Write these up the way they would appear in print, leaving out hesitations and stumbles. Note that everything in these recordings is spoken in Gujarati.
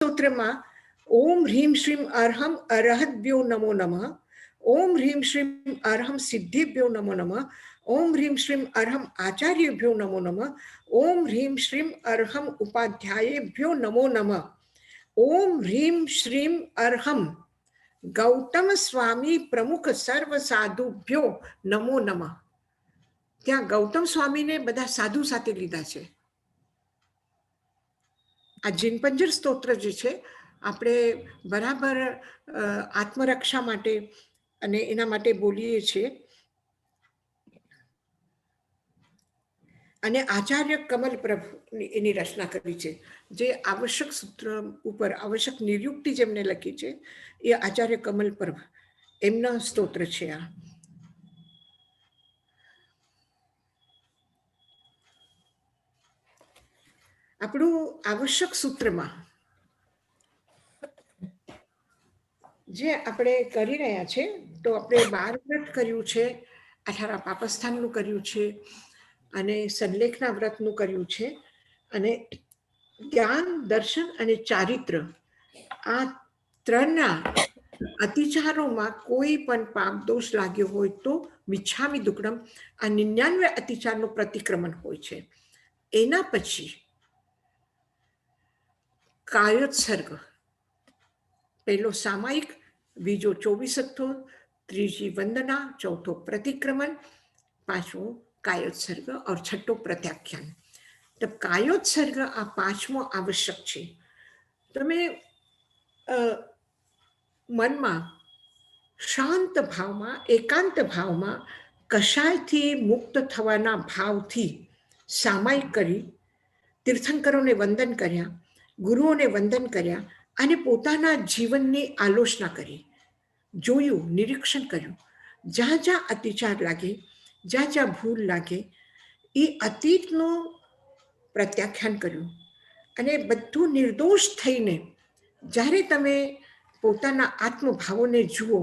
सूत्रमा ओम ह्रीं श्रीं अर्हम अरहद्भ्यो नमो नमः, ओम ह्रीं श्रीं अर्हम सिद्धिभ्यो नमो नमः, ओम ह्रीं श्रीं अर्हम आचार्यभ्यो नमो नमः, ओम ह्रीं श्रीं अर्हम उपाध्यायेभ्यो नमो नमः, ओम ह्रीं श्रीं अर्हम गौतम स्वामी प्रमुख सर्व साधुभ्यो नमो नमः. ત્યાં ગૌતમ સ્વામીને બધા સાધુ સાથે લીધા છે. આ જીનપંજર સ્તોત્ર જે છે આપણે બરાબર આત્મરક્ષા માટે અને એના માટે બોલીએ છીએ. અને આચાર્ય કમલ પ્રભુ એની રચના કરી છે. જે આવશ્યક સૂત્ર ઉપર આવશ્યક નિયુક્તિ જેમને લખી છે એ આચાર્ય કમલ પ્રભુ એમના સ્તોત્ર છે. આ આપણું આવશ્યક સૂત્રમાં જે આપણે કરી રહ્યા છે તો આપણે 12 વ્રત કર્યું છે, 18 પાપસ્થાનનું કર્યું છે અને સંલેખના વ્રતનું કર્યું છે અને જ્ઞાન દર્શન અને ચારિત્ર આ ત્રણના અતિચારોમાં કોઈ પણ પાપ દોષ લાગ્યો હોય તો મિચ્છામિ દુક્કડમ આ 99 અતિચારનું પ્રતિક્રમણ હોય છે. એના પછી કાયોત્સર્ગ, પહેલો સામાયિક, બીજો 24 ત્રીજી વંદના, ચોથો પ્રતિક્રમણ, પાંચમો કાયોત્સર્ગ और छठो प्रत्याख्यान. तो कायोत्सर्ग आ पांचमो आवश्यक है. તમે મનમાં શાંત ભાવમાં એકાંત ભાવમાં કશાયથી મુક્ત થવાના ભાવથી સામાયિક કરી તીર્થંકરોને વંદન કર્યા, ગુરુઓને વંદન કર્યા અને પોતાના જીવનની આલોચના કરી, જોયું, નિરીક્ષણ કર્યું. જ્યાં જ્યાં અતિચાર લાગે, જ્યાં જ્યાં ભૂલ લાગે એ અતીતનું પ્રત્યાખ્યાન કર્યું અને બધું નિર્દોષ થઈને જ્યારે તમે પોતાના આત્મભાવોને જુઓ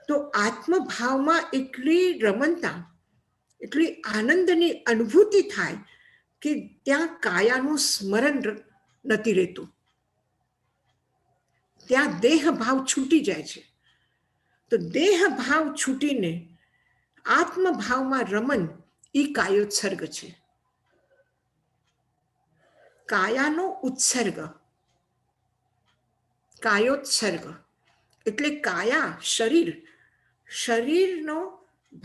તો આત્મભાવમાં એટલી રમણતા, એટલી આનંદની અનુભૂતિ થાય કે ત્યાં કાયાનું સ્મરણ નથી રહેતું, ત્યાં દેહ ભાવ છૂટી જાય છે. તો દેહ ભાવ છૂટીને આત્મભાવમાં રમન એ કાયોત્સર્ગ છે. કાયાનો ઉત્સર્ગ, કાયોત્સર્ગ એટલે કાયા શરીર, શરીરનો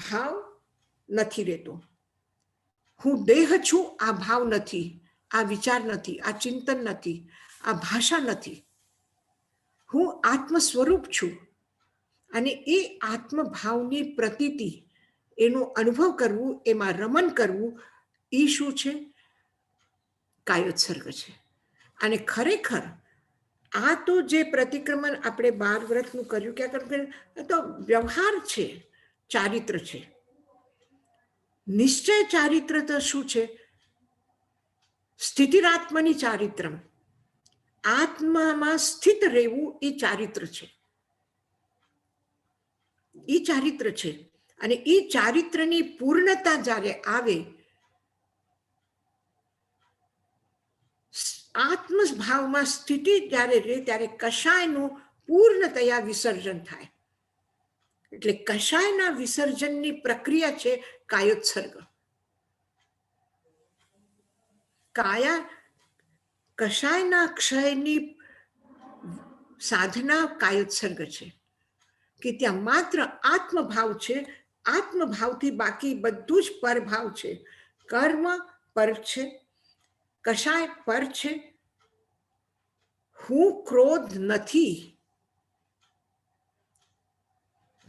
ભાવ નથી રહેતો. હું દેહ છું આ ભાવ નથી, આ વિચાર નથી, આ ચિંતન નથી, આ ભાષા નથી. હું આત્મ સ્વરૂપ છું અને એ આત્મભાવની પ્રતીતિ, એનો અનુભવ કરવું, એમાં રમણ કરવું એ શું છે? કાયોત્સર્ગ છે. અને ખરેખર આ તો જે પ્રતિક્રમણ આપણે 12 વ્રતનું કર્યું ક્યાં તો વ્યવહાર છે, ચારિત્ર છે. નિશ્ચય ચારિત્ર તો શું છે? સ્થિતિરાત્મની ચારિત્રમ, આત્મામાં સ્થિત રહેવું એ ચારિત્ર છે. એ ચારિત્ર છે. અને એ ચારિત્રની પૂર્ણતા જ્યારે આવે, આત્મભાવમાં સ્થિતિ જ્યારે રહે ત્યારે કશાયનું પૂર્ણતયા વિસર્જન થાય. એટલે કશાયના વિસર્જનની પ્રક્રિયા છે કાયોત્સર્ગ. કાયા કશાયના ક્ષયની સાધના કાયોત્સર્ગ છે કે ત્યાં માત્ર આત્મભાવ છે. આત્મભાવથી બાકી બધું જ પરભાવ છે. કર્મ પર છે, કશાય પર છે. હું ક્રોધ નથી,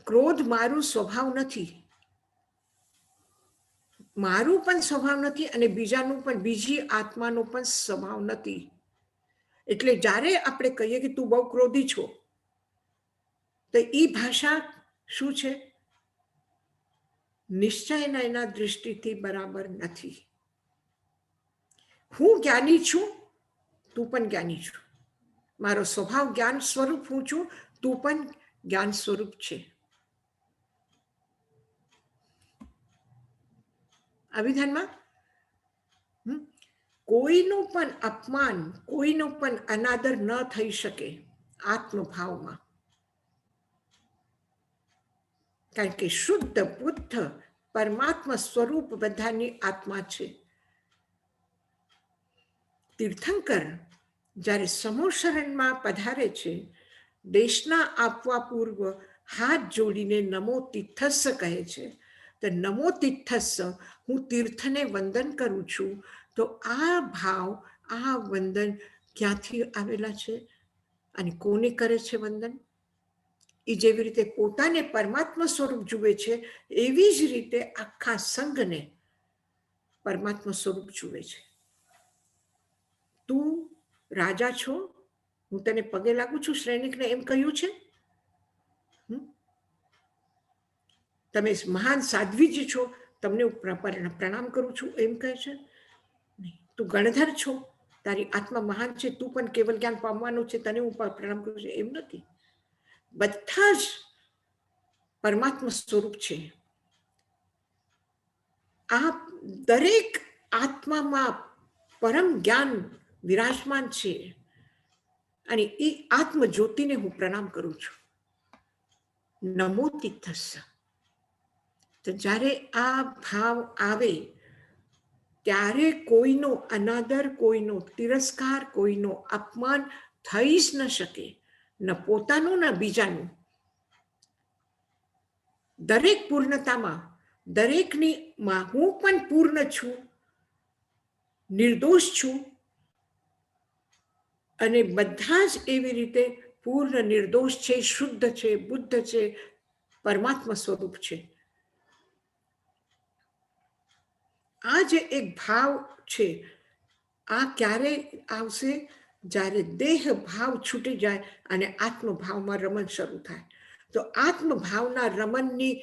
ક્રોધ મારું સ્વભાવ નથી, મારું પણ સ્વભાવ નથી અને બીજાનું પણ, બીજી આત્માનો પણ સ્વભાવ નથી. એટલે જ્યારે આપણે કહીએ કે તું બહુ ક્રોધી છો તો એ ભાષા શું છે? નિશ્ચયના એના દૃષ્ટિથી બરાબર નથી. હું જ્ઞાની છું, તું પણ જ્ઞાની છું, મારો સ્વભાવ જ્ઞાન સ્વરૂપ હું છું, તું પણ જ્ઞાન સ્વરૂપ છે. અભિધાનમાં કોઈનું પણ અપમાન, કોઈનું પણ અનાદર ન થઈ શકે આત્મભાવમાં. કારણ કે શુદ્ધ બુદ્ધ પરમાત્મા સ્વરૂપ બધાની આત્મા છે. તીર્થંકર જ્યારે સમૂહ શરણમાં પધારે છે, દેશના આપવા પૂર્વ હાથ જોડીને નમો તીર્થસ્સ કહે છે. તો નમો તીર્થસ્સ, હું તીર્થને વંદન કરું છું. તો આ ભાવ, આ વંદન ક્યાંથી આવેલા છે અને કોને કરે છે વંદન? એ જેવી રીતે પોતાને પરમાત્મા સ્વરૂપ જુએ છે, એવી જ રીતે આખા સંઘને પરમાત્મા સ્વરૂપ જુએ છે. તું રાજા છો, હું તને પગે લાગુ છું, સૈનિકને એમ કહ્યું છે. તમે મહાન સાધ્વીજી છો, તમને હું પ્રણામ કરું છું, એમ કહે છે. તું ગણધર છો, તારી આત્મા મહાન છે, તું પણ કેવલ જ્ઞાન પામવાનું છે, તને હું પ્રણામ કરું છું, એમ નથી. બધા જ પરમાત્મા સ્વરૂપ છે. આ દરેક આત્મામાં પરમ જ્ઞાન વિરાજમાન છે અને એ આત્મ જ્યોતિને હું પ્રણામ કરું છું. નમો તીર્થસ્સ. તો જ્યારે આ ભાવ આવે ત્યારે કોઈનો અનાદર, કોઈનો તિરસ્કાર, કોઈનો અપમાન થઈ જ ન શકે, ન પોતાનું ન બીજાનું. દરેક પૂર્ણતામાં, દરેકની માં હું પણ પૂર્ણ છું, નિર્દોષ છું, અને બધા જ એવી રીતે પૂર્ણ નિર્દોષ છે, શુદ્ધ છે, બુદ્ધ છે, પરમાત્મા સ્વરૂપ છે. આ જે એક ભાવ છે, આ ક્યારે આવશે? જ્યારે દેહ ભાવ છૂટી જાય અને આત્મભાવમાં રમણ શરૂ થાય. તો આત્મભાવના રમણની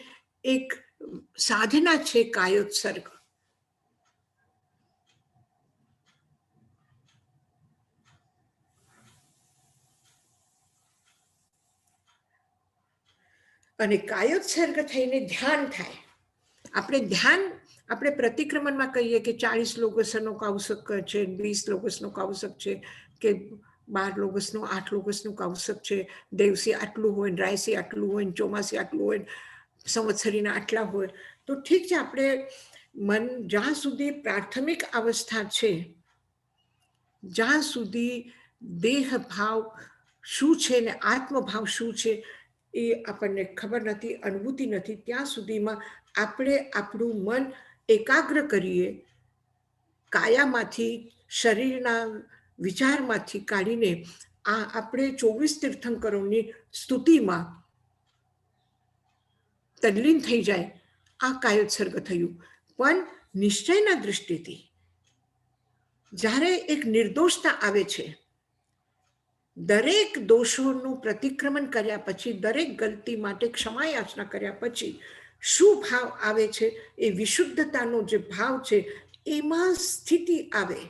એક સાધના છે કાયોત્સર્ગ. અને કાયોત્સર્ગ થઈને ધ્યાન થાય. આપણે પ્રતિક્રમણમાં કહીએ કે 40 લોગસનો કૌશક છે, 20 લોગસનો કૌશક છે, કે 12 લોગસનો 8 લોગસનું કૌશક છે, દેવસી આટલું હોય, રાયસી આટલું હોય, ચોમાસી આટલું હોય, સંવત્સરીના આટલા હોય. તો ઠીક છે, આપણે મન જ્યાં સુધી પ્રાથમિક અવસ્થા છે, જ્યાં સુધી દેહ ભાવ શું છે ને આત્મભાવ શું છે એ આપણને ખબર નથી, અનુભૂતિ નથી, ત્યાં સુધીમાં આપણે આપણું મન એકાગ્ર કરીએ, કાયામાંથી, શરીરના વિચારમાંથી કાઢીને આ આપણે 24 તીર્થંકરોની સ્તુતિમાં તલ્લીન થઈ જાય, આ કાયોત્સર્ગ થયું. પણ નિશ્ચયના દૃષ્ટિથી જ્યારે એક નિર્દોષતા આવે છે, દરેક દોષોનું પ્રતિક્રમણ કર્યા પછી, દરેક ગલતી માટે ક્ષમા યાચના કર્યા પછી શું ભાવ આવે છે? એ વિશુદ્ધતાનો જે ભાવ છે, એમાં સ્થિતિ આવે,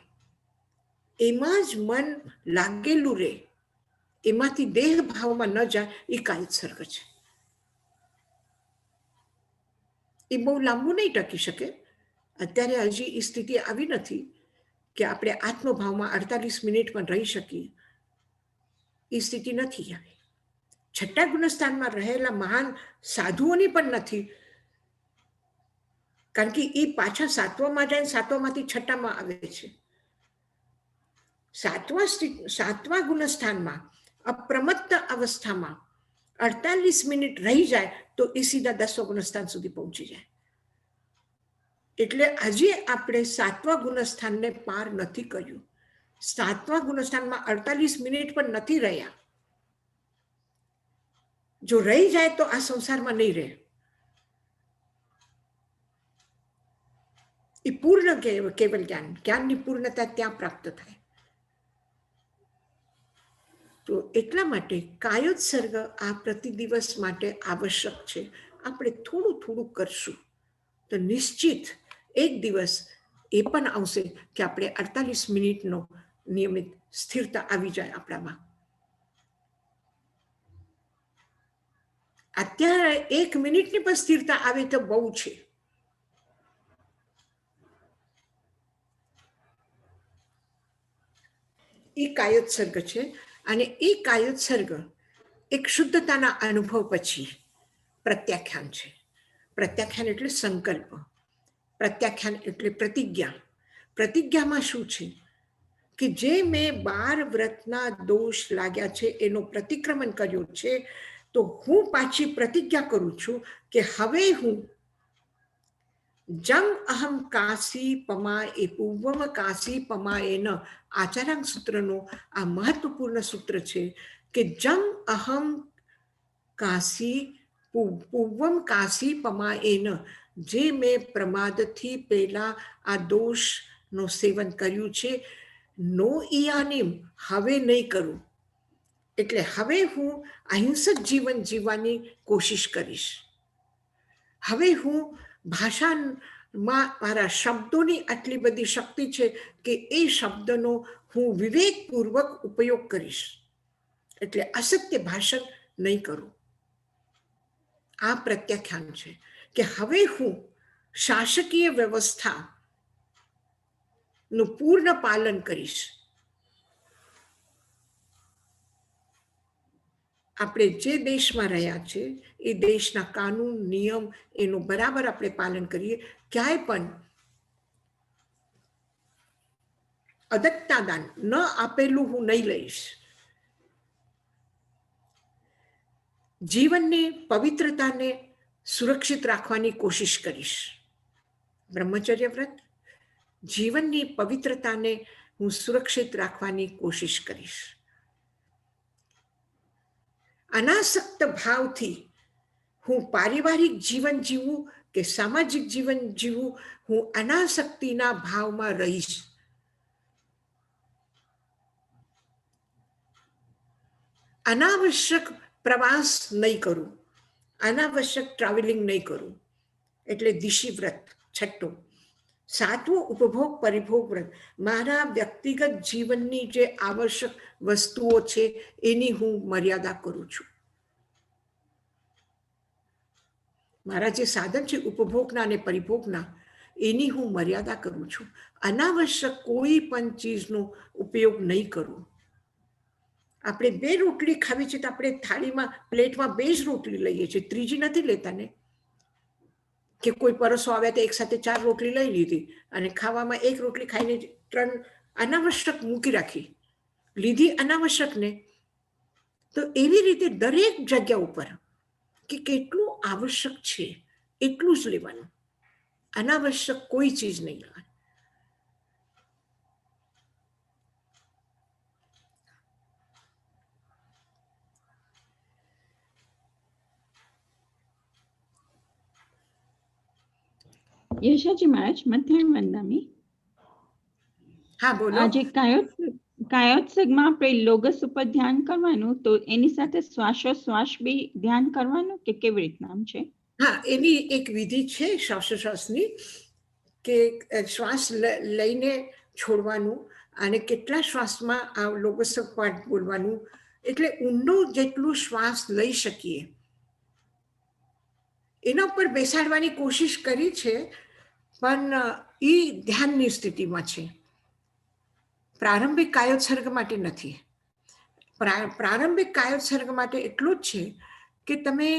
એમાં જ મન લાગેલું રહે, એમાંથી દેહ ભાવમાં ન જાય, એ કાયોત્સર્ગ છે. એ બહુ લાંબુ નહીં ટકી શકે. અત્યારે હજી એ સ્થિતિ આવી નથી કે આપણે આત્મભાવમાં 48 મિનિટ પણ રહી શકીએ. એ સ્થિતિ નથી આવી. છઠ્ઠા ગુણસ્થાનમાં રહેલા મહાન સાધુઓની પણ નથી, કારણ કે એ પાછા સાતવામાં જાય, સાતવામાંથી છઠ્ઠામાં આવે છે. સાતમા ગુણસ્થાનમાં અપ્રમત્ત અવસ્થામાં 48 મિનિટ રહી જાય તો એ સીધા 10મા ગુણસ્થાન સુધી પહોંચી જાય. એટલે હજી આપણે 7મા ગુણસ્થાનને પાર નથી કર્યું. 7મા ગુણસ્થાનમાં 48 મિનિટ પણ નથી રહ્યા. જો રહી જાય તો આ સંસારમાં નહીં રહે. એ પૂર્ણ કેવલ જ્ઞાનની પૂર્ણતા ત્યાં પ્રાપ્ત થાય. તો એટલા માટે કાયોત્સર્ગ આ પ્રતિદિવસ માટે આવશ્યક છે. આપણે થોડું થોડું કરશું તો નિશ્ચિત એક દિવસ એ પણ આવશે કે આપણે 48 મિનિટનો નિયમિત સ્થિરતા આવી જાય આપણામાં. અત્યારે 1 મિનિટની પણ સ્થિરતા આવે તો બહુ છે. એ કાયોત્સર્ગ છે. અને એ કાયોત્સર્ગ એક શુદ્ધતાના અનુભવ પછી પ્રત્યાખ્યાન છે. પ્રત્યાખ્યાન એટલે સંકલ્પ, પ્રત્યાખ્યાન એટલે પ્રતિજ્ઞા. પ્રતિજ્ઞામાં શું છે કે જે મેં 12 વ્રતના દોષ લાગ્યા છે એનો પ્રતિક્રમણ કર્યો છે, તો હું પાછી પ્રતિજ્ઞા કરું છું કે હવે હું જંગ અહમ કાશી પમા એ પૂર્વમ કાશી પમા એન આચાર્યાંગ સૂત્રનો આ મહત્વપૂર્ણ સૂત્ર છે કે જંગ અહમ કાશી પૂર્વમ કાશી પમા એન, જે મેં પ્રમાદથી પહેલા આ દોષનો સેવન કર્યું છે, નો ઈયાનીમ, હવે નહીં કરું. એટલે હવે હું અહિંસક જીવન જીવવાની કોશિશ કરીશ. હવે હું ભાષામાં મારા શબ્દોની આટલી બધી શક્તિ છે કે એ શબ્દનો હું વિવેકપૂર્વક ઉપયોગ કરીશ. એટલે અસત્ય ભાષણ નહીં કરું. આ પ્રત્યાખ્યાન છે કે હવે હું શાસકીય વ્યવસ્થાનું પૂર્ણ પાલન કરીશ. આપણે જે દેશમાં રહ્યા છે એ દેશના કાનૂન નિયમ એનું બરાબર આપણે પાલન કરીએ. ક્યાંય પણ અદત્તા દાન ન આપેલું હું નહીં લઈશ. જીવનની પવિત્રતાને સુરક્ષિત રાખવાની કોશિશ કરીશ. બ્રહ્મચર્ય વ્રત, જીવનની પવિત્રતાને હું સુરક્ષિત રાખવાની કોશિશ કરીશ. અનાસક્ત ભાવથી હું પારિવારિક જીવન જીવું કે સામાજિક જીવન જીવું, હું અનાસક્તિના ભાવમાં રહીશ. અનાવશ્યક પ્રવાસ નહીં કરું, અનાવશ્યક ટ્રાવેલિંગ નહીં કરું. એટલે દિશી વ્રત. છઠ્ઠું, સાતમું ઉપભોગ પરિભોગ વ્રત. મારા વ્યક્તિગત જીવનની જે આવશ્યક વસ્તુઓ છે એની હું મર્યાદા કરું છું. મારા જે સાધન છે ઉપભોગના અને પરિભોગના, એની હું મર્યાદા કરું છું. અનાવશ્યક કોઈ પણ ચીજનો ઉપયોગ નહીં કરું. આપણે 2 રોટલી ખાવી છે તો આપણે થાળીમાં પ્લેટમાં 2 જ રોટલી લઈએ છીએ, ત્રીજી નથી લેતા ને. કે કોઈ પરસો આવ્યા તો એક સાથે 4 રોટલી લઈ લીધી અને ખાવામાં 1 રોટલી ખાઈને 3 અનાવશ્યક મૂકી રાખી, લીધી અનાવશ્યક ને. તો એવી રીતે દરેક જગ્યા ઉપર કે કેટલું આવશ્યક છે એટલું જ લેવાનું, અનાવશ્યક કોઈ ચીજ નહીં લેવાની. યશાજી મહારાજ, મધ્યાહન વંદનામી. હા બોલો. આજે કાયોત્સર્ગમાં આપણે લોગસ ઉપર ધ્યાન કરવાનું, તો એની સાથે શ્વાસોશ્વાસ બી ધ્યાન કરવાનું કે કેવી રીતના આમ છે? હા, એની એક વિધિ છે શ્વાસોશ્વાસની કે શ્વાસ લઈને છોડવાનું અને કેટલા શ્વાસમાં આ લોગસ પાઠ બોલવાનું. એટલે ઊંડો જેટલું શ્વાસ લઈ શકીએ એના ઉપર બેસાડવાની કોશિશ કરી છે, પણ એ ધ્યાનની સ્થિતિમાં છે. પ્રારંભિક કાયોત્સર્ગ માટે નથી. પ્રારંભિક કાયોત્સર્ગ માટે એટલું જ છે કે તમે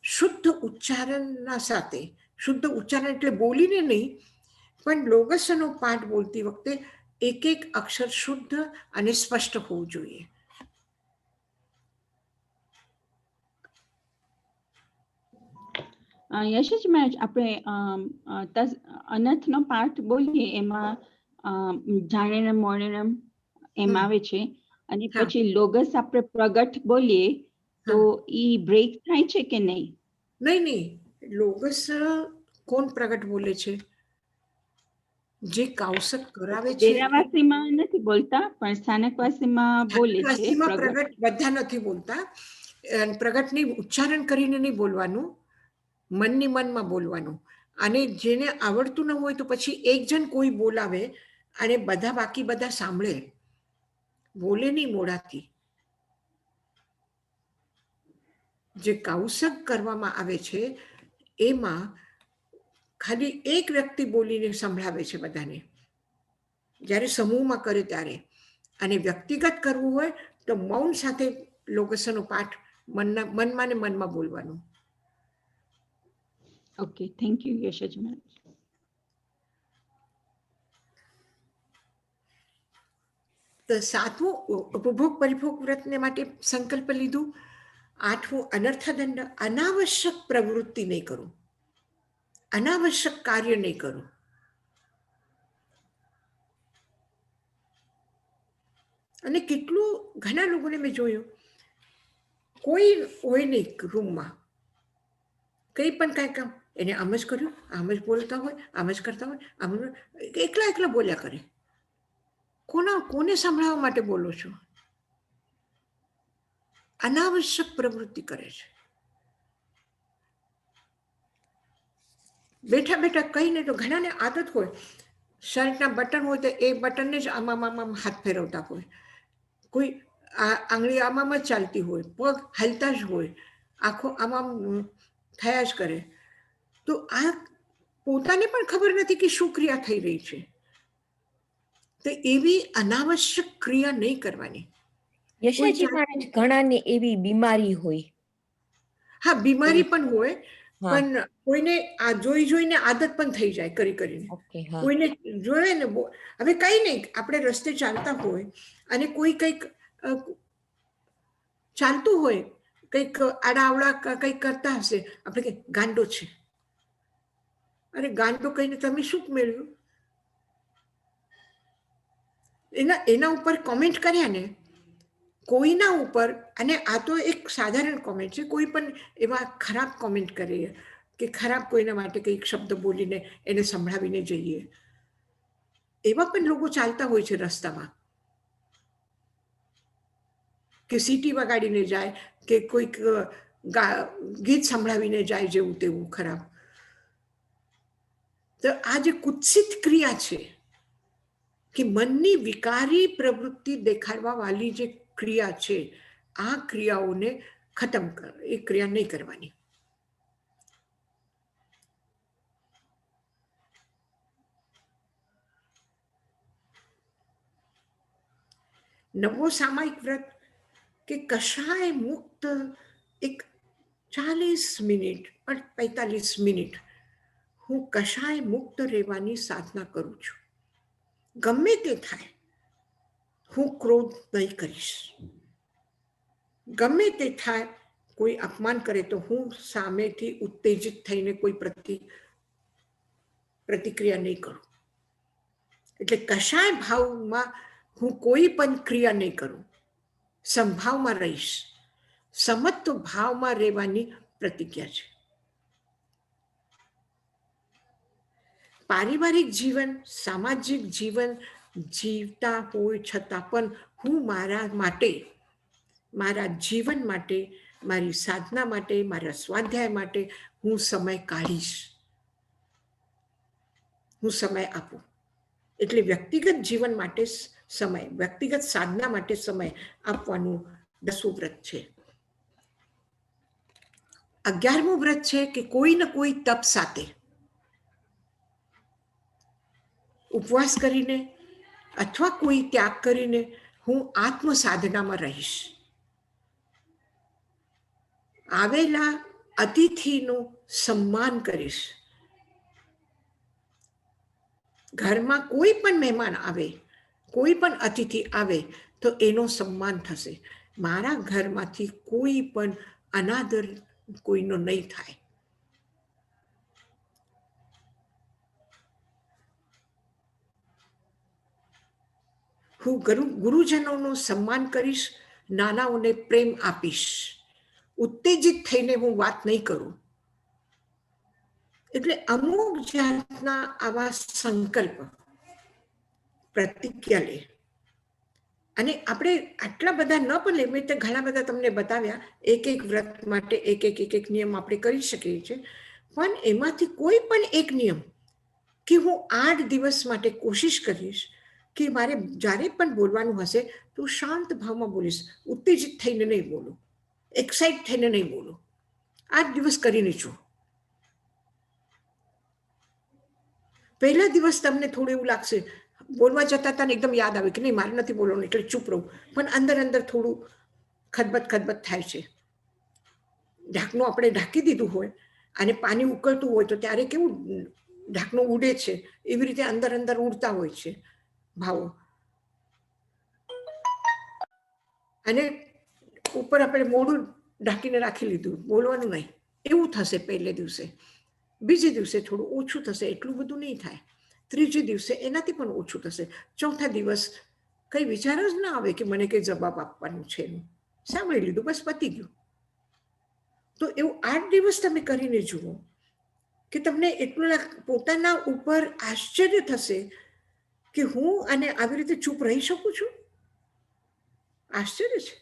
શુદ્ધ ઉચ્ચારણના સાથે, શુદ્ધ ઉચ્ચારણ એટલે બોલીને નહીં, પણ લોગસનો પાઠ બોલતી વખતે એક એક અક્ષર શુદ્ધ અને સ્પષ્ટ હોવું જોઈએ. યશજ મહારાજ, આપણે અનથનો પાઠ બોલીએ એમાં જાણેનમ મોણેનમ એમ આવે છે, અને પછી લોગસ આપણે પ્રગટ બોલીએ તો ઈ બ્રેક થાય છે કે નહીં? નહીં, લોગસ કોણ પ્રગટ બોલે છે? જે કાઉસક કરાવે છે. ડેરાવાસીમાં નથી બોલતા, પણ સ્થાનકવાસીમાં બોલે છે. પ્રગટ બધા નથી બોલતા. પ્રગટની ઉચ્ચારણ કરીને નહીં બોલવાનું, મનની મનમાં બોલવાનું. અને જેને આવડતું ન હોય તો પછી એક જણ કોઈ બોલાવે અને બાકી બધા સાંભળે, બોલે નહીં મોઢાથી. જે કાઉસક કરવામાં આવે છે એમાં ખાલી એક વ્યક્તિ બોલીને સંભળાવે છે બધાને, જ્યારે સમૂહમાં કરે ત્યારે. અને વ્યક્તિગત કરવું હોય તો મૌન સાથે લોગસનો પાઠ મનમાં ને મનમાં બોલવાનું. Okay, thank you Yashoji ma'am. તો 7મું ઉપભોગ પરિભોગ વ્રતને માટે સંકલ્પ લીધું. 8મું અનર્થદંડ, અનાવશ્યક પ્રવૃત્તિ નહીં કરું, અનાવશ્યક કાર્ય નહીં કરું. અને કેટલું ઘણા લોકોને મેં જોયું, કોઈ હોય નહીં રૂમમાં, કંઈ પણ કાંઈ કામ એને આમ જ કર્યું, આમ જ બોલતા હોય, આમ જ કરતા હોય, આમ એકલા એકલા બોલ્યા કરે. કોને સંભળાવવા માટે બોલો છો? અનાવશ્યક પ્રવૃત્તિ કરે છે. બેઠા બેઠા કઈ નહીં તો ઘણાને આદત હોય, શર્ટના બટન હોય તો એ બટનને જ આમાં હાથ ફેરવતા હોય, કોઈ આંગળી આમાં જ ચાલતી હોય, પગ હાલતા જ હોય, આખો આમાં થયા જ કરે. તો આ પોતાને પણ ખબર નથી કે શું ક્રિયા થઈ રહી છે. તો એવી અનાવશ્યક ક્રિયા નહીં કરવાની. યશોજી મહારાજ, ઘણાને એવી બીમારી હોય. હા, બીમારી પણ હોય, પણ કોઈને આ જોઈને આદત પણ થઈ જાય કરી કરીને. કોઈને જોયે ને, હવે કઈ નહીં, આપણે રસ્તે ચાલતા હોય અને કોઈ કંઈક ચાલતું હોય, કંઈક આડાવડા કંઈક કરતા હશે, આપણે કે ગાંડો છે. અરે ગાંડો કહીને તમે શું મેળવ્યું? એના ઉપર કોમેન્ટ કર્યા ને કોઈના ઉપર, અને આ તો એક સાધારણ કોમેન્ટ છે, કોઈ પણ એવા ખરાબ કોમેન્ટ કરીએ કે ખરાબ કોઈના માટે કંઈક શબ્દ બોલીને એને સંભળાવીને જઈએ, એવા પણ લોકો ચાલતા હોય છે રસ્તામાં, કે સીટી વગાડીને જાય કે કોઈક ગીત સંભળાવીને જાય, જેવું તેવું ખરાબ. તો આ જે કુત્સિત ક્રિયા છે, કે મનની વિકારી પ્રવૃત્તિ દેખાડવા વાળી જે ક્રિયા છે, આ ક્રિયાઓને ખતમ કર, એ ક્રિયા નહીં કરવાની. નવો સામાયિક વ્રત કે કશાય મુક્ત એક 40 મિનિટ 45 મિનિટ હું કશાય મુક્ત રહેવાની સાધના કરું છું. ગમે તે થાય, હું ક્રોધ નહીં કરીશ. ગમે તે થાય, કોઈ અપમાન કરે તો હું સામેથી ઉત્તેજિત થઈને કોઈ પ્રતિક્રિયા નહીં કરું. એટલે કશાય ભાવમાં હું કોઈ પણ ક્રિયા નહીં કરું, સંભાવમાં રહીશ. સમત્વ ભાવમાં રહેવાની પ્રતિજ્ઞા છે. પારિવારિક જીવન, સામાજિક જીવન જીવતા હોય છતાં પણ હું મારા માટે, મારા જીવન માટે, મારી સાધના માટે, મારા સ્વાધ્યાય માટે હું સમય કાઢીશ, હું સમય આપું. એટલે વ્યક્તિગત જીવન માટે સમય, વ્યક્તિગત સાધના માટે સમય આપવાનું 10મું વ્રત છે. 11મું વ્રત છે કે કોઈ ને કોઈ તપ સાથે ઉપવાસ કરીને અથવા કોઈ ત્યાગ કરીને હું આત્મ સાધનામાં રહીશ. આવેલા અતિથિનું સન્માન કરીશ. ઘરમાં કોઈ પણ મહેમાન આવે, કોઈ પણ અતિથિ આવે તો એનો સન્માન થશે. મારા ઘરમાંથી કોઈ પણ અનાદર કોઈનો નહીં થાય. હું ગુરુજનોનું સન્માન કરીશ, નાનાઓને પ્રેમ આપીશ. ઉત્તેજિત થઈને હું વાત નહીં કરું. એટલે અમુક જાતના આવા સંકલ્પ, પ્રતિજ્ઞા લે. અને આપણે આટલા બધા ન પણ લે, મેં તો ઘણા બધા તમને બતાવ્યા, એક વ્રત માટે એક નિયમ આપણે કરી શકીએ છીએ. પણ એમાંથી કોઈ પણ એક નિયમ કે હું 8 દિવસ માટે કોશિશ કરીશ કે મારે જ્યારે પણ બોલવાનું હશે તો શાંત ભાવમાં બોલીશ, ઉત્તેજિત થઈને નહીં બોલું, એક્સાઇટ થઈને નહીં બોલું. 8 દિવસ કરીને છું. પહેલા દિવસ તમને થોડું એવું લાગશે, બોલવા જતા હતા ને એકદમ યાદ આવે કે નહીં મારે નથી બોલવાનું એટલે ચૂપ રહું, પણ અંદર અંદર થોડું ખદબદ થાય છે. ઢાંકણું આપણે ઢાંકી દીધું હોય અને પાણી ઉકળતું હોય તો ત્યારે કેવું ઢાંકણું ઉડે છે, એવી રીતે અંદર અંદર ઉડતા હોય છે ભાવો. અને ઉપર આપણે મોઢું ઢાંકીને રાખી લીધું, બોલવાનું નહીં, એવું થશે પહેલે દિવસે. બીજે દિવસે થોડું ઓછું થશે, એટલું બધું નહીં થાય. ત્રીજે દિવસે એનાથી પણ ઓછું થશે. ચોથા દિવસ કઈ વિચાર જ ના આવે કે મને કઈ જવાબ આપવાનું છે. સાંભળી લીધું, બસ પતી ગયું. તો એવું 8 દિવસ તમે કરીને જુઓ કે તમને એટલું પોતાના ઉપર આશ્ચર્ય થશે કે હું અને આવી રીતે ચૂપ રહી શકું છું. આશ્ચર્ય છે.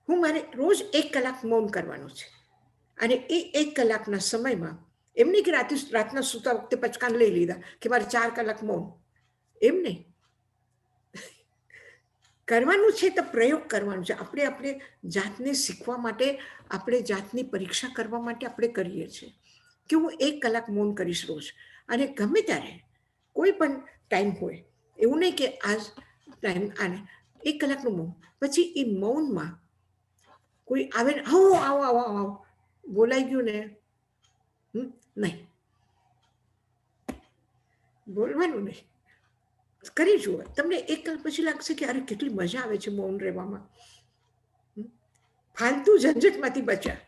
હું મારે રોજ 1 કલાક મૌન કરવાનું છે અને એ 1 કલાકના સમયમાં એમ નહીં કે રાતના સૂતા વખતે પચકાન લઈ લીધા કે મારે 4 કલાક મૌન, એમ નહીં. કરવાનું છે તો પ્રયોગ કરવાનું છે. આપણે જાતને શીખવા માટે, આપણે જાતની પરીક્ષા કરવા માટે આપણે કરીએ છીએ કે હું 1 કલાક મૌન કરીશ રોજ. અને ગમે ત્યારે કોઈ પણ ટાઈમ હોય, એવું નહીં કે આજ ટાઈમ આને 1 કલાકનું મૌન. પછી એ મૌનમાં કોઈ આવે ને હો આવો આવો આવો બોલાઈ ગયું ને, નહીં બોલવાનું નહીં. કરી જુઓ, તમને 1 કલાક પછી લાગશે કે અરે કેટલી મજા આવે છે મૌન રહેવામાં. ફાલતુ ઝંઝટમાંથી બચ્યા.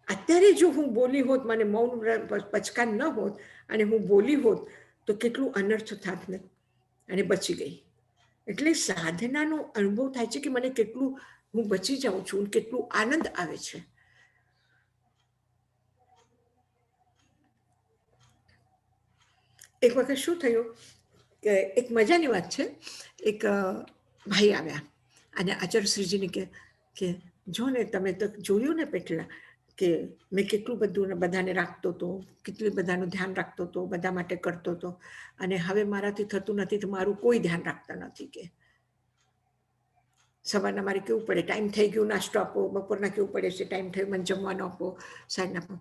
અત્યારે જો હું બોલી હોત, મને મૌન પચકાન ન હોત અને હું બોલી હોત તો કેટલું અનર્થ થાત ને, અને બચી ગઈ. એટલે સાધનાનો અનુભવ થાય છે કે મને કેટલું હું બચી જાઉં છું, કેટલું આનંદ આવે છે. એક વખત શું થયું કે એક મજાની વાત છે. એક ભાઈ આવ્યા અને આચાર્યશ્રીજીને કે જો ને તમે તો જોયું ને પેટલા કે મેં કેટલું બધું બધાને રાખતો હતો, કેટલું બધાનું ધ્યાન રાખતો હતો, બધા માટે કરતો હતો, અને હવે મારાથી થતું નથી તો મારું કોઈ ધ્યાન રાખતા નથી. કે સવારના મારે કેવું પડે, ટાઈમ થઈ ગયું નાસ્તો આપો, બપોરના કેવું પડે છે ટાઈમ થયું મને જમવાનું આપો, સાંજના આપો.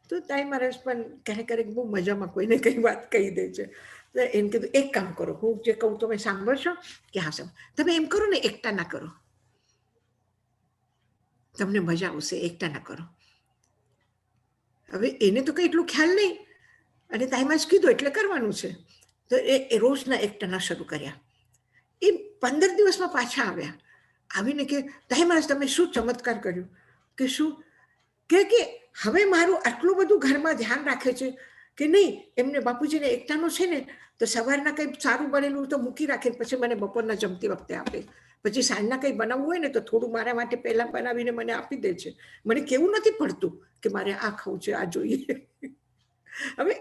તો તાઈ મહારાજ પણ ક્યારેક બહુ મજામાં કોઈને કઈ વાત કહી દે છે. તો એમ કીધું એક કામ કરો, હું જે કહું તમે સાંભળશો? કે હા સાહેબ. તમે એમ કરો ને, એકટા ના કરો, તમને મજા આવશે, એકટા ના કરો. હવે એને તો કઈ એટલું ખ્યાલ નહીં, અને તાઈમાં જ કીધું એટલે કરવાનું છે. તો એ રોજના એકટાના શરૂ કર્યા. એ 15 દિવસમાં પાછા આવ્યા. આવીને કે તાઈ મહારાજ તમે શું ચમત્કાર કર્યું? કે શું? કે હવે મારું આટલું બધું ઘરમાં ધ્યાન રાખે છે કે નહીં, એમને બાપુજીને એકટાનો છે ને તો સવારના કંઈ સારું બનેલું તો મૂકી રાખે, પછી મને બપોરના જમતી વખતે આપે. પછી સાંજના કંઈ બનાવવું હોય ને તો થોડું મારા માટે પહેલા બનાવીને મને આપી દે છે. મને કેવું નથી પડતું કે મારે આ ખાવું છે, આ જોઈએ. હવે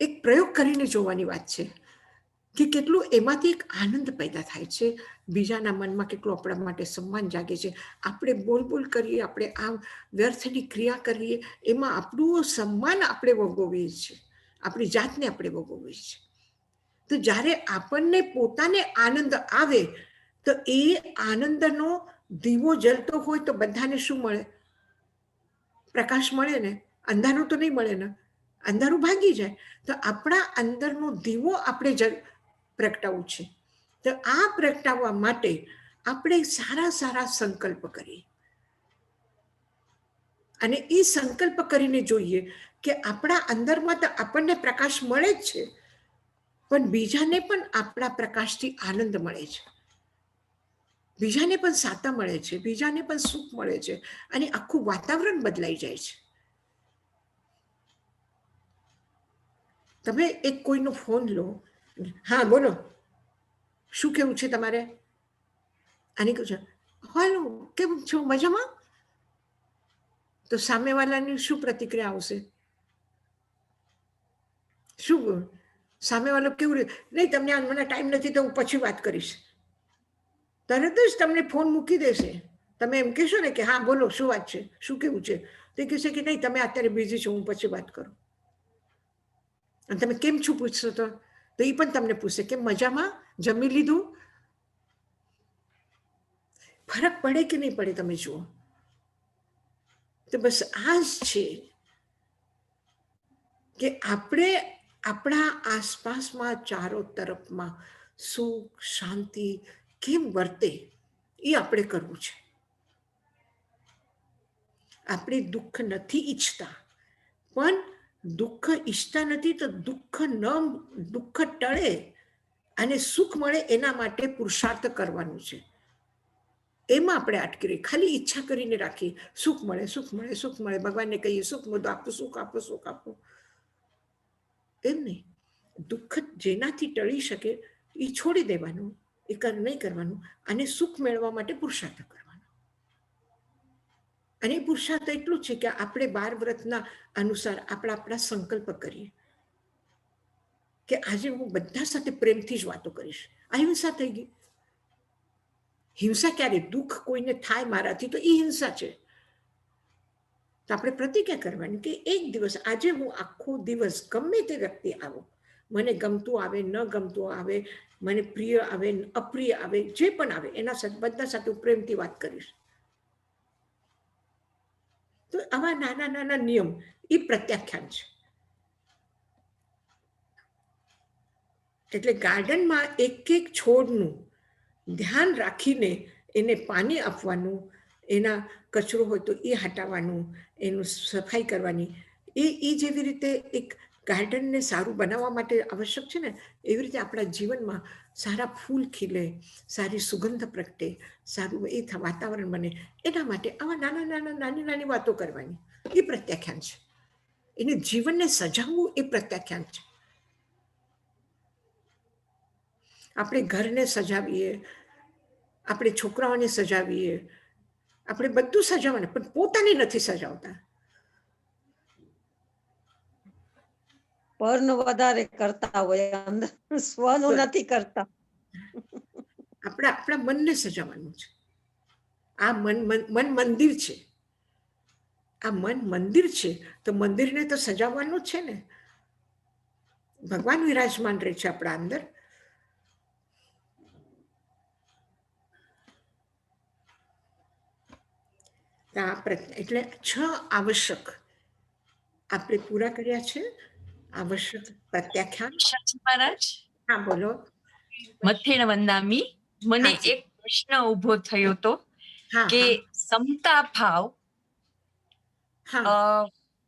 એક પ્રયોગ કરીને જોવાની વાત છે કે કેટલું એમાંથી એક આનંદ પેદા થાય છે, બીજાના મનમાં કેટલું આપણા માટે સન્માન જાગે છે. આપણે બોલ કરીએ, આપણે આ વ્યર્થની ક્રિયા કરીએ, એમાં આપણું સન્માન આપણે ભોગવીએ છીએ, આપણી જાતને આપણે ભોગવીએ છીએ. તો જ્યારે આપણને પોતાને આનંદ આવે તો એ આનંદનો દીવો જલતો હોય તો બધાને શું મળે? પ્રકાશ મળે ને. અંધારું તો નહીં મળે ને, અંધારું ભાગી જાય. તો આપણા અંદરનો દીવો આપણે પ્રગટાવવું છે. તો આ પ્રગટાવવા માટે આપણે સારા સારા સંકલ્પ કરીએ, અને એ સંકલ્પ કરીને જોઈએ કે આપણા અંદરમાં તો આપણને પ્રકાશ મળે જ છે, પણ બીજાને પણ આપણા પ્રકાશથી આનંદ મળે છે, બીજાને પણ સાતા મળે છે, બીજાને પણ સુખ મળે છે, અને આખું વાતાવરણ બદલાઈ જાય છે. તમે એક કોઈનો ફોન લો, હા બોલો શું કેવું છે તમારે? આની કહું છું હાલો કેમ છો, મજામાં? તો સામેવાળાની શું પ્રતિક્રિયા આવશે? શું સામેવાળો કેવું રહે? નહીં તમને મને ટાઈમ નથી તો હું પછી વાત કરીશ. તરત જ તમને ફોન મૂકી દેશે. તમે એમ કહેશો ને કે હા બોલો શું વાત છે, શું કેવું છે, તો કહેશે કે નહીં તમે અત્યારે બિઝી છો, હું પછી વાત કરું. અને તમે કેમ છું પૂછશો તો એ પણ તમને પૂછશે કે મજામાં, જમી લીધું? ફરક પડે કે નહીં પડે તમે જુઓ. તો બસ આ જ છે કે આપણે આપણા આસપાસમાં ચારો તરફમાં સુખ શાંતિ કેમ વર્તે એ આપણે કરવું છે. આપણે દુઃખ નથી ઈચ્છતા, પણ દુઃખ ઈચ્છતા નથી તો દુઃખ ટળે અને સુખ મળે એના માટે પુરુષાર્થ કરવાનું છે. એમાં આપણે અટકી રહી, ખાલી ઈચ્છા કરીને રાખીએ સુખ મળે સુખ મળે સુખ મળે, ભગવાનને કહીએ સુખ મળે આપો સુખ આપો સુખ આપો, એમ નહીં. દુઃખ જેનાથી ટળી શકે એ છોડી દેવાનું, એ નહીં કરવાનું, અને સુખ મેળવવા માટે પુરુષાર્થ કરવાનો. અને પુરુષાર્થ એટલું છે કે આપણે 12 વ્રતના અનુસાર આપણા સંકલ્પ કરીએ કે આજે હું બધા સાથે પ્રેમથી જ વાતો કરીશ. અહિંસા થઈ ગઈ. હિંસા ક્યારે? દુઃખ કોઈને થાય મારાથી તો એ હિંસા છે. તો આપણે પ્રતિજ્ઞા કરવાની કે એક દિવસ આજે હું આખો દિવસ ગમે તે વ્યક્તિ આવો, મને ગમતું આવે ન ગમતું આવે, મને પ્રિય આવે અપ્રિય આવે, જે પણ આવે એના સાથે બધા સાથે હું પ્રેમથી વાત કરીશ. તો આવા નાના નાના નિયમ એ પ્રત્યાખ્યાન છે. એટલે ગાર્ડનમાં એક એક છોડનું ધ્યાન રાખીને એને પાણી આપવાનું, એના કચરો હોય તો એ હટાવવાનું, એનું સફાઈ કરવાની. એ જેવી રીતે એક ગાર્ડનને સારું બનાવવા માટે આવશ્યક છે ને, એવી રીતે આપણા જીવનમાં સારા ફૂલ ખીલે, સારી સુગંધ પ્રગટે, સારું એ વાતાવરણ બને, એના માટે આવા નાની નાની વાતો કરવાની એ પ્રત્યાખ્યાન છે. એને જીવનને સજાવવું એ પ્રત્યાખ્યાન છે. આપણે ઘરને સજાવીએ, આપણે છોકરાઓને સજાવીએ, આપણે બધું સજાવવાનું, પણ પોતાને નથી સજાવતા. પરનું વધારે કરતા હોય, અંદર સ્વનું નથી કરતા. આપણે આપણા મનને સજાવવાનું છે. આ મન મંદિર છે. આ મન મંદિર છે તો મંદિરને તો સજાવવાનું જ છે ને. ભગવાન વિરાજમાન રહે છે આપણા અંદર. એટલે 6 આવશ્યક આપણે પૂરા કર્યા છે. આવશ્યક પ્રત્યાખ્યાન. મહારાજ, હા બોલો. મથેણ વંદામી, મને એક પ્રશ્ન ઉભો થયો તો કે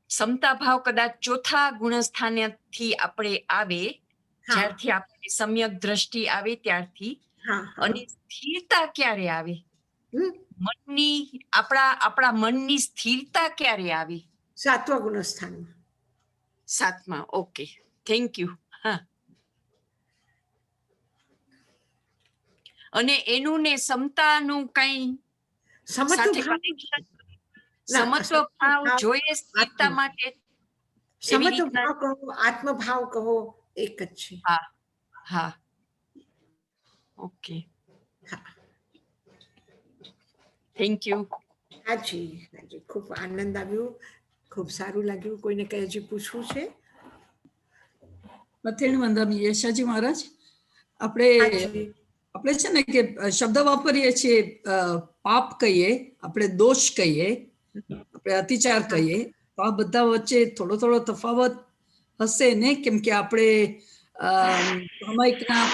સમતા ભાવ કદાચ ચોથા ગુણસ્થાનથી આપણે આવે, જ્યારથી આપણે સમ્યક દ્રષ્ટિ આવે ત્યારથી, અને સ્થિરતા ક્યારે આવે? મનની આપણા મનની સ્થિરતા ક્યારે આવી? 7મા ગુણસ્થાનમાં. 7મા. Okay, thank you. હા. અને એનું ને સમતાનું કઈ સમત્વ ભાવ જોઈએ સ્થિરતા માટે? સમત્વ ભાવ કહો, આત્મભાવ કહો, એક જ છે. હા હા. Okay, thank you. હાજી હાજી, ખૂબ આનંદ આવ્યો, ખૂબ સારું લાગ્યું. કોઈને કઈ હજી પૂછવું છે? મથેણ વંદામી યશાજી મહારાજ, આપણે છે ને કે શબ્દ વાપરીએ છીએ, પાપ કહીએ, આપણે દોષ કહીએ, આપણે અતિચાર કહીએ, તો આ બધા વચ્ચે થોડો થોડો તફાવત હશે ને? કેમ કે આપણે સામાયિકના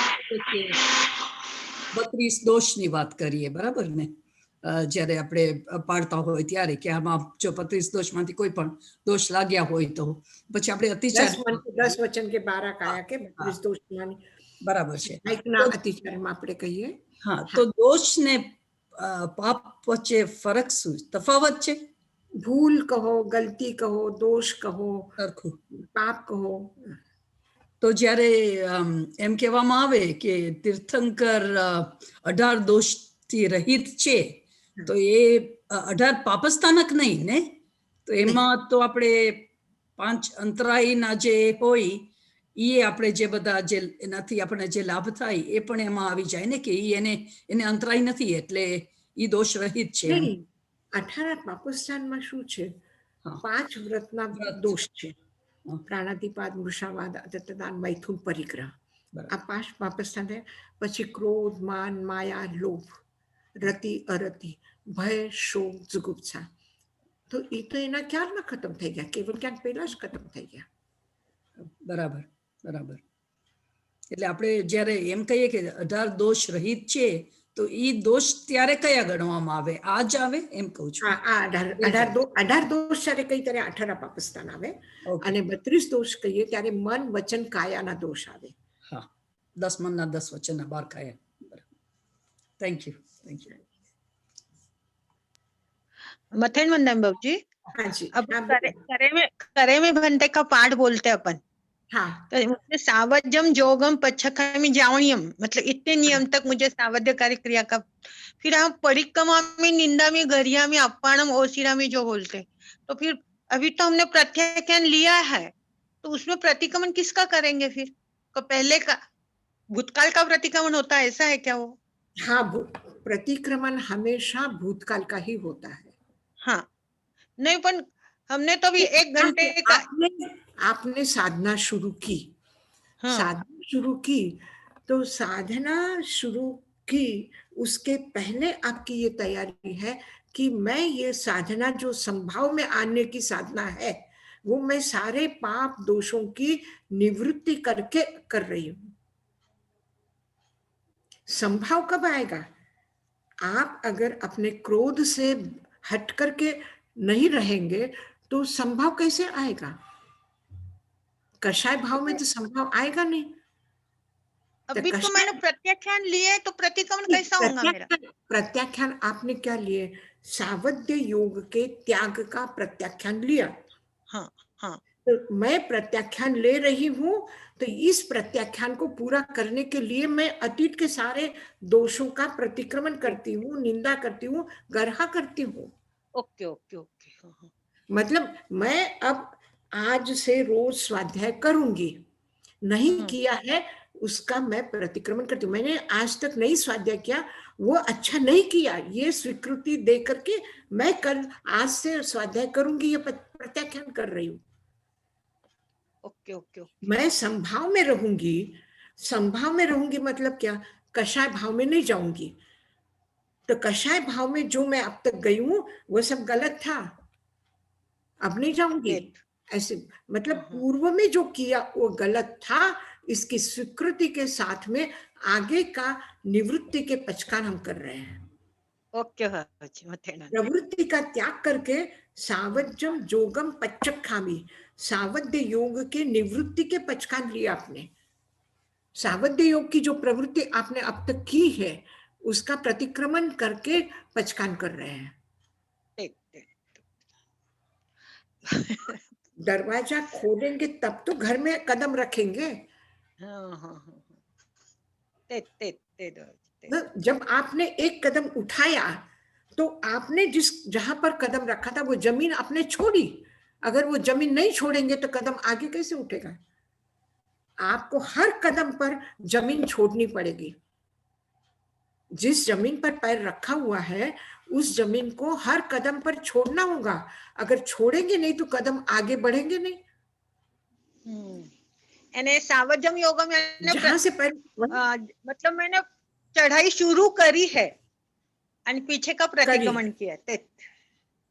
32 દોષની વાત કરીએ, બરાબર ને? જ્યારે આપણે પાડતા હોય ત્યારે કે આમાં જો 32 દોષમાંથી કોઈ પણ દોષ લાગ્યા હોય તો પછી આપણે અતિચાર 10 વચન કે 12 કાયા કે 32 દોષ બરાબર છે. અતિચારમાં આપણે કહીએ. હા, તો દોષ ને પાપ વચ્ચે ફરક શું, તફાવત છે? ભૂલ કહો, ગલતી કહો, દોષ કહો, સરખું પાપ કહો. તો જ્યારે એમ કહેવામાં આવે કે તીર્થંકર 18 દોષથી રહિત છે, તો એ 18 પાપસ્થાનક નહીં ને? તો એમાં તો આપણે 5 અંતરાયના જે હોય એ આપણે જે બધા જે એનાથી આપણે જે લાભ થાય એ પણ એમાં આવી જાય ને, કે એને અંતરાય નથી, એટલે એ દોષ રહિત છે. 18 પાપસ્થાનમાં શું છે? 5 વ્રતના દોષ છે. પ્રાણાતિપાત, મૃષાવાદ, અતતદાન, મૈથુન, પરિગ્રહ. આ 5 પાપસ્થાન. પછી ક્રોધ, માન, માયા, લોભ, રતિ, અરતિ, ભય, શોક, જુગુપ્સા. તો એ તો એના ક્યારના ખતમ થઈ ગયા, કેવલ જ્ઞાન પહેલા જ ખતમ થઈ ગયા. બરાબર બરાબર. એટલે આપણે જ્યારે એમ કહીએ કે 18 દોષ રહિત છે તો ઈ દોષ ત્યારે કયા ગણવામાં આવે? આ જ આવે એમ કહું છું. આ 18 દોષ જ્યારે કહીએ ત્યારે 18 પાપસ્થાન આવે, અને 32 દોષ કહીએ ત્યારે મન વચન કાયાના દોષ આવે. હા, 10 મનના 10 વચનના 12 કાયા. Thank you. मथेन वंदन बाबू जी, हाँ जी, अब करे में भंते का पाठ बोलते अपन. हाँ, तो मुझे सावध्यम जोगम पच्छकामी जावणियम, मतलब इतने नियम तक मुझे सावध्यकारी क्रिया का. फिर हम परिक्रमा में, निंदा में, गरिया में, अपाणम, ओसिरा में जो बोलते, तो फिर अभी तो हमने प्रत्याख्यान लिया है, तो उसमें प्रतिक्रमण किसका करेंगे फिर? तो पहले का भूतकाल का प्रतिक्रमण होता है, ऐसा है क्या वो? हाँ, प्रतिक्रमण हमेशा भूतकाल का ही होता है. हाँ, नहीं पर हमने तो भी 1 घंटे का आपने साधना शुरू की. हाँ. साधना शुरू की तो साधना शुरू की, उसके पहले आपकी ये तैयारी है कि मैं ये साधना जो संभाव में आने की साधना है, वो मैं सारे पाप दोषों की निवृत्ति करके कर रही हूं. संभाव कब आएगा? आप अगर अपने क्रोध से हट करके नहीं रहेंगे तो संभाव कैसे आएगा? कषाय भाव में तो संभाव आएगा नहीं. अभी तो मैंने प्रत्याख्यान लिए, तो प्रतिक्रमण कैसा होगा मेरा? प्रत्याख्यान आपने क्या लिए? सावध्य योग के त्याग का प्रत्याख्यान लिया. हाँ हाँ. तो मैं प्रत्याख्यान ले रही हूं, तो इस प्रत्याख्यान को पूरा करने के लिए मैं अतीत के सारे दोषों का प्रतिक्रमण करती हूँ, निंदा करती हूँ, गर्हा करती हूँ. Okay okay okay. मतलब मैं अब आज से रोज स्वाध्याय करूंगी. नहीं किया है उसका मैं प्रतिक्रमण करती हूँ. मैंने आज तक नहीं स्वाध्याय किया, वो अच्छा नहीं किया, ये स्वीकृति दे करके मैं कल आज से स्वाध्याय करूंगी, ये प्रत्याख्यान कर रही हूँ. Okay okay. मैं संभाव में रहूंगी. संभाव में रहूंगी मतलब क्या? कषाय भाव में नहीं जाऊंगी. तो कषाय भाव में जो मैं अब तक गई हूं वो सब गलत था, अब नहीं जाऊंगी. ऐसे मतलब पूर्व में जो किया वो गलत था, इसकी स्वीकृति के साथ में आगे का निवृत्ति के पचकान हम कर रहे हैं. ओके. प्रवृत्ति का त्याग करके सावध्यम जोगम पच्चखामी, सावध्य योग के निवृत्ति के पचकान लिया आपने. सावध्य योग की जो प्रवृत्ति आपने अब तक की है उसका प्रतिक्रमण करके पचकान कर रहे हैं. दरवाजा खोलेंगे तब तो घर में कदम रखेंगे. जब आपने एक कदम उठाया तो आपने जहां पर कदम रखा था वो जमीन आपने छोड़ी. अगर वो जमीन नहीं छोड़ेंगे तो कदम आगे कैसे उठेगा? आपको हर कदम पर जमीन छोड़नी पड़ेगी. जिस जमीन पर पैर रखा हुआ है उस जमीन को हर कदम पर छोड़ना होगा. अगर छोड़ेंगे नहीं तो कदम आगे बढ़ेंगे नहीं. सावध्यम योग में जहां से पैर मतलब मैंने चढ़ाई शुरू करी है और पीछे का प्रतिक्रमण किया.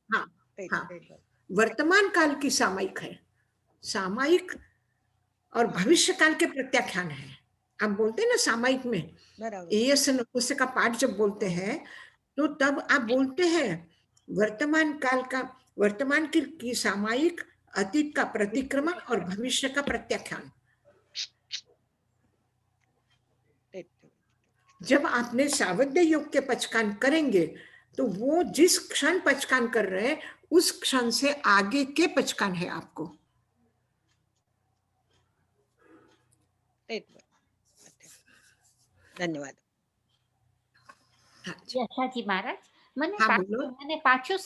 हाँ, हाँ. वर्तमान काल की सामायिक है, सामायिक और भविष्य काल के प्रत्याख्यान है. आप बोलते हैं ना सामायिक में एस नपुंसक का पाठ जब बोलते हैं तो तब आप बोलते हैं वर्तमान काल का, वर्तमान की सामायिक, अतीत का प्रतिक्रमण और भविष्य का प्रत्याख्यान. जब आपने सावध्य योग के पचकान करेंगे तो वो जिस क्षण पचकान कर रहे हैं उस क्षण से आगे के पचकान है आपको. धन्यवाद. યશાજી મહારાજ, મને પાછું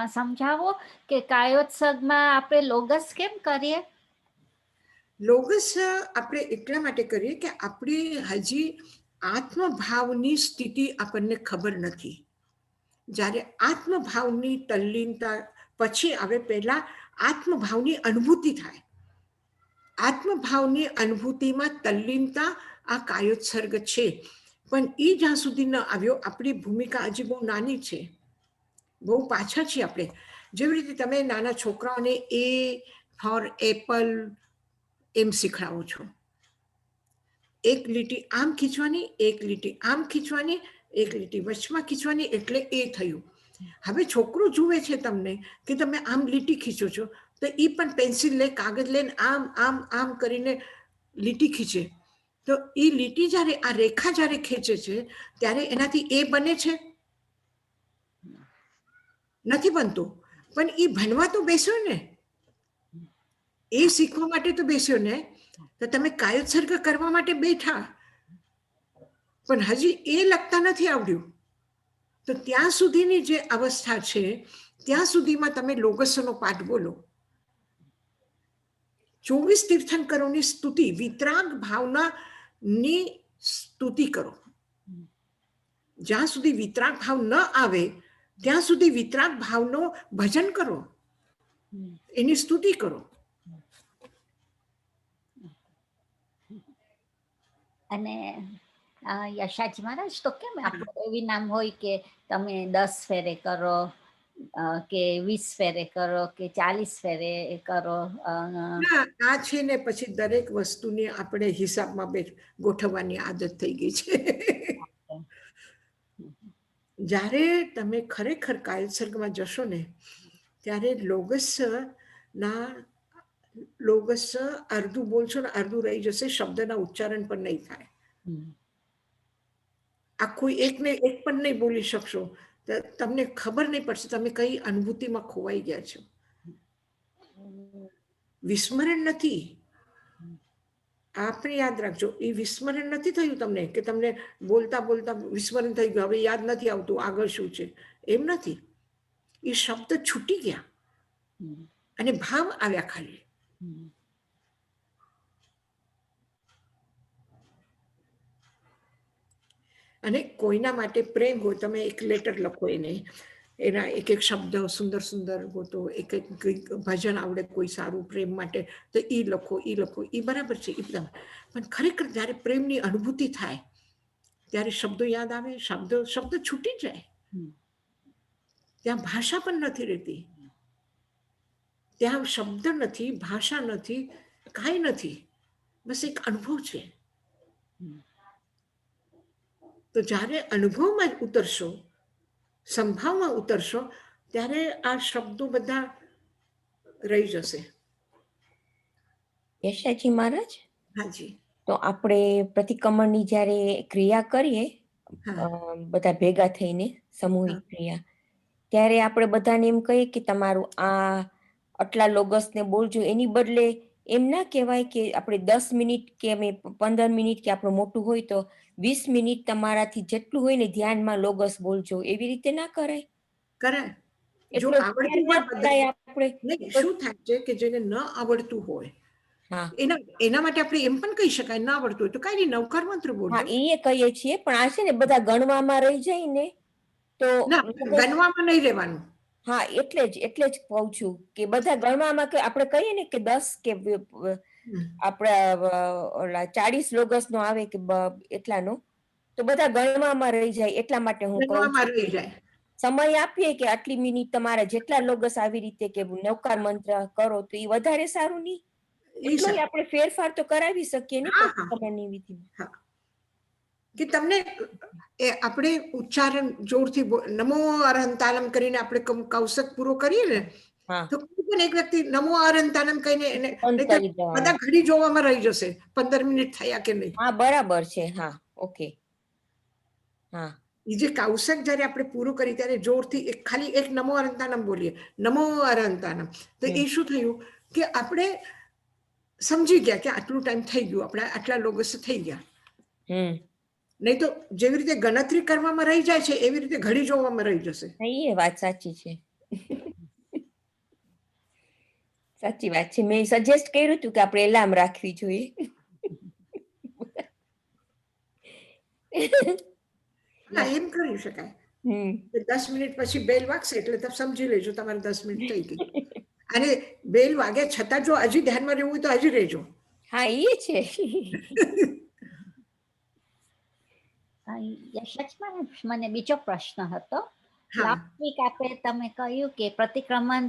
સમજાવો કે કાયોત્સવમાં આપણે લોગસ કેમ કરીએ? લોગસ આપણે એટલા માટે કરીએ કે આપણી હજી આત્મભાવની સ્થિતિ આપણને ખબર નથી. જ્યારે આત્મભાવની તલ્લીનતા પછી આવે, પહેલા આત્મભાવની અનુભૂતિ થાય. આત્મભાવની અનુભૂતિમાં તલ્લીનતા આ કાયોત્સર્ગ છે. પણ એ જ્યાં સુધી ન આવ્યો, આપણી ભૂમિકા હજી બહુ નાની છે, બહુ પાછા છીએ આપણે. જેવી રીતે તમે નાના છોકરાઓને A ફોર એપલ, એમ શીખડાવો છો. એક લીટી આમ ખીચવાની, એક લીટી આમ ખીચવાની, એક લીટી વચમાં ખીચવાની, એટલે એ થયું. હવે છોકરું જુએ છે તમને કે તમે આમ લીટી ખીચો છો, તો એ પણ પેન્સિલ લે, કાગળ લઈને આમ આમ આમ કરીને લીટી ખીચે. તો એ લીટી જ્યારે, આ રેખા જ્યારે ખેંચે છે ત્યારે એનાથી એ બને છે? નથી બનતું. પણ એ ભણવા તો બેસ્યો ને, એ શીખવા માટે તો બેસ્યો ને. તો તમે કાયોત્સર્ગ કરવા માટે બેઠા, પણ હજી એ લખતા નથી આવડ્યું. તો ત્યાં સુધીની જે અવસ્થા છે ત્યાં સુધીમાં તમે લોગસનો પાઠ બોલો. 24 તીર્થંકરોની સ્તુતિ, વિતરાગ ભાવનાની સ્તુતિ કરો. જ્યાં સુધી વિતરાગ ભાવ ન આવે ત્યાં સુધી વિતરાગ ભાવનો ભજન કરો, એની સ્તુતિ કરો. અને યશાજી મહારાજ, તો કેમ આપણું એવી નામ હોય કે તમે 10 ફેરે કરો કે 20 ફેરે કરો કે 40 ફેરે કરો? આ છે ને પછી દરેક વસ્તુની આપણે હિસાબમાં ગોઠવવાની આદત થઈ ગઈ છે. જ્યારે તમે ખરેખર કાયોત્સર્ગમાં જશો ને ત્યારે લોગસ અર્ધું બોલશો ને અર્ધું રહી જશે, શબ્દના ઉચ્ચારણ પણ નહીં થાય. આખું એક પણ નહીં બોલી શકશો. તમને ખબર નહીં પડશે તમે કઈ અનુભૂતિમાં ખોવાઈ ગયા છો. વિસ્મરણ નથી. આપણે યાદ રાખજો, એ વિસ્મરણ નથી થયું તમને કે તમને બોલતા બોલતા વિસ્મરણ થઈ ગયું, હવે યાદ નથી આવતું આગળ શું છે, એમ નથી. એ શબ્દ છૂટી ગયા અને ભાવ આવ્યા ખાલી. અને કોઈના માટે પ્રેમ હોય, તમે એક લેટર લખો એને, એના એક એક શબ્દ સુંદર સુંદર ગોતો, એક એક ભજન આવડે કોઈ સારું પ્રેમ માટે, તો એ લખો, એ બરાબર છે. એ બધા પણ ખરેખર જ્યારે પ્રેમની અનુભૂતિ થાય ત્યારે શબ્દો યાદ આવે, શબ્દ છૂટી જાય. ત્યાં ભાષા પણ નથી રહેતી, ત્યાં શબ્દ નથી, ભાષા નથી, કાંઈ નથી, બસ એક અનુભવ છે. તો જ્યારે અનુભવમાં ઉતરશો, સંભાવમાં ઉતરશો, ત્યારે આ શબ્દો બધા રહી જશે. યશાજી મહારાજ, હાજી. તો આપણે પ્રતિક્રમણની જ્યારે ક્રિયા કરીએ બધા ભેગા થઈને સામૂહિક ક્રિયા, ત્યારે આપણે બધાને એમ કહીએ કે તમારું આટલા લોગસને બોલજો, એની બદલે એમ ના કહેવાય કે આપણે 10 મિનિટ કે 15 મિનિટ કે આપણું મોટું હોય તો 20 મિનિટ તમારાથી જેટલું હોય ને ધ્યાનમાં લોગસ બોલજો, એવી રીતે ના કરાય? કરાય. જો એટલે આવડતું હોય આપણે શું થાય છે કે જેને ન આવડતું હોય એના માટે આપણે એમ પણ કહી શકાય, ના આવડતું હોય તો કઈ નહીં, નવકાર મંત્ર બોલજો. એ કહીએ છીએ, પણ આ છે ને બધા ગણવામાં રહી જાય ને, તો ગણવામાં નહીં રહેવાનું. હા, એટલે જ કહું છું કે બધા ગણવામાં આપણે કહીએ ને કે 10 કે આપણા 40 લોગસ નો આવે કે એટલાનો, તો બધા ગણવામાં રહી જાય. એટલા માટે હું કહું છું સમય આપીએ કે આટલી મિનિટ તમારા જેટલા લોગસ આવી રીતે કે નવકાર મંત્ર કરો, તો એ વધારે સારું નહીં? એટલો આપણે ફેરફાર તો કરાવી શકીએ ને પ્રતિક્રમણની વિધિમાં. કે તમને આપણે ઉચ્ચારણ જોરથી નમો અરહંતાનમ કરીને આપણે કૌશક પૂરો કરીએ ને, તો કોઈ પણ એક વ્યક્તિ નમો અરહંતાનમ કહીને એને બધા ઘડી જોવામાં રહી જશે 15 મિનિટ થયા કે નહીં. હા, બરાબર છે. હા, ઓકે. હા, એ જે કૌશક જ્યારે આપણે પૂરું કરી ત્યારે જોરથી ખાલી એક નમો અરહંતાનમ બોલીએ, નમો અરહંતાનમ, તો એ શું થયું કે આપણે સમજી ગયા કે આટલું ટાઈમ થઈ ગયું, આપણે આટલા લોગસ થઈ ગયા. નહીં તો જેવી રીતે ગણતરી કરવામાં રહી જાય છે એવી રીતે ઘડી જોવામાં રહી જશે. એ વાત સાચી છે. સાચી વાત છે. મેં સજેસ્ટ કર્યું હતું કે આપણે એલાર્મ રાખવી જોઈએ. એમ કરી શકાય. 10 મિનિટ પછી બેલ વાગશે એટલે તમે સમજી લેજો તમારે 10 મિનિટ થઈ ગઈ. અને બેલ વાગે છતાં જો હજી ધ્યાનમાં રહેવું હોય તો હજી રહેજો. હા, એ છે. યશસ્માં મને બીજો પ્રશ્ન હતો લાસ્ટ વીક આપણે તમે કહ્યું કે પ્રતિક્રમણ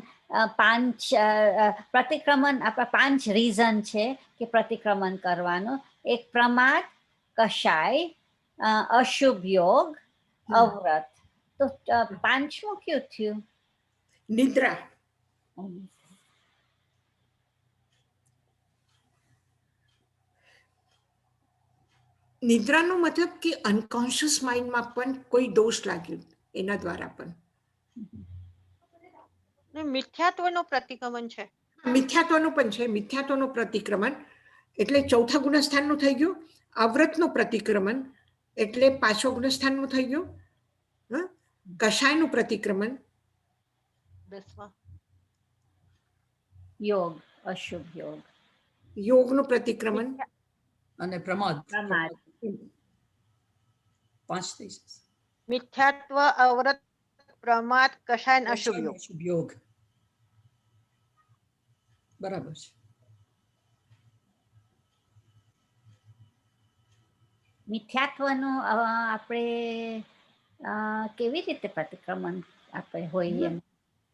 પ્રતિક્રમણ આપણા 5 રીઝન છે કે પ્રતિક્રમણ કરવાનું. એક પ્રમાદ, કષાય, અશુભ યોગ, અવ્રત. તો 5મું કયું થયું? નિદ્રા. નિદ્રાનો મતલબ કે અનકોન્શિયસ માઇન્ડમાં પણ કોઈ દોષ લાગ્યો એના દ્વારા પણ. મિથ્યાત્વનો પ્રતિક્રમણ છે. મિથ્યાત્વનું પણ છે. મિથ્યાત્વનું પ્રતિક્રમણ એટલે ચોથા ગુણસ્થાનનું થઈ ગયું. અવ્રતનું પ્રતિક્રમણ એટલે 5મા ગુણસ્થાનનું થઈ ગયું. કષાયનું પ્રતિક્રમણ, યોગ, અશુભ યોગ, યોગનું પ્રતિક્રમણ અને પ્રમાદ. 5 થઈ જશે. મિથ્યાત્વ, અવ્રત, પ્રમાદ, કષાય, અશુભ યોગ. અશુભ યોગ. બરાબર છે. મિથ્યાત્વનું આપણે કેવી રીતે પ્રતિક્રમણ આપણે હોઈએ?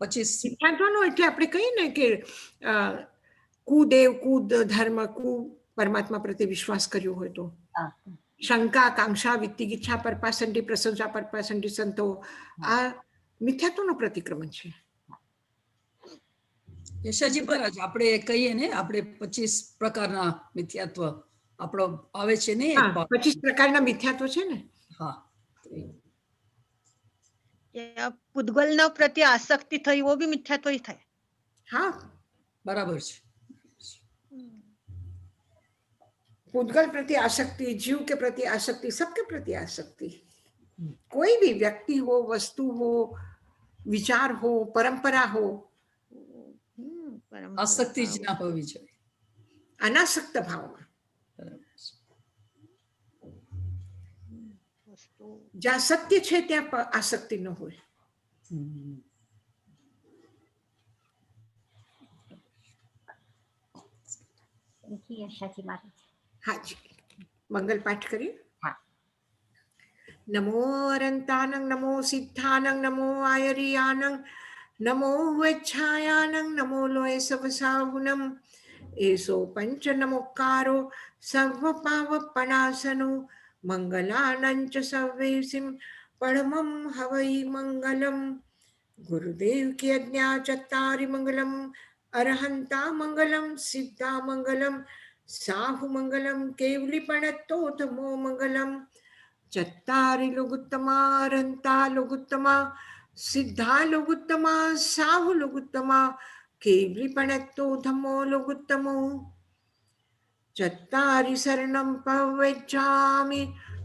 25 મિથ્યાત્વનું એટલે આપણે કહીએ ને કે કુદેવ, કુદ ધર્મ, કુ પરમાત્મા પ્રત્યે વિશ્વાસ કર્યો હોય તો, શંકા, આકાંક્ષા, વિત્તિગીચ્છા, પરપાસંડી, પ્રશંસા, પરપાસંડી સંતો, આ મિથ્યાત્વનું પ્રતિક્રમણ છે. યશાજી મહારાજ આપણે કહીએ ને આપણે 25 પ્રકારના મિથ્યાત્વ આપણો આવે છે ને. 25 પ્રકારના મિથ્યાત્વ છે ને. હા. પૂતગલના પ્રત્યે આસક્તિ થઈ वो भी મિથ્યાત્વ ही થાય. હા બરાબર છે. पूतगल प्रति आसक्ति, जीव के प्रति आसक्ति, सबके प्रति आसक्ति, कोई भी व्यक्ति हो, वस्तु हो, विचार हो, परंपरा हो, આસક્તિ જ ના હોવી જોઈએ. अनासक्त भाव में. જ્યાં સત્ય છે ત્યાં આસક્તિ ન હોય. યશાજી મહારાજ. હાજી, મંગલ પાઠ કરીએ. હા. નમો અરંતાનંગ, નમો સિદ્ધાનંગ, નમો આયરિયાનંગ, નમો વેચ્છાયાનંગ, નમો લોય સવસાહુનમ, એસો પંચ નમોકારો સર્વ પાવપણાસનો, મંગલાનંચ સર્વેસિમ પરમમ હવૈ મંગલમ. ગુરુદેવ की આજ્ઞા ચત્તારી મંગલમ, અરહંતા મંગલમ, સિદ્ધા મંગલમ, સાહુ મંગલમ, કેવલી પણત્તોતમો મંગલમ. ચત્તારી લોગુત્તમા, અરહંતા લોગુત્તમા, સિદ્ધા લોગુત્તમા, સાહુ લોગુત્તમા, કેવલી પણત્તોતમો લોગુત્તમો. ચત્તારી શરણમ પવેચ્છામિ,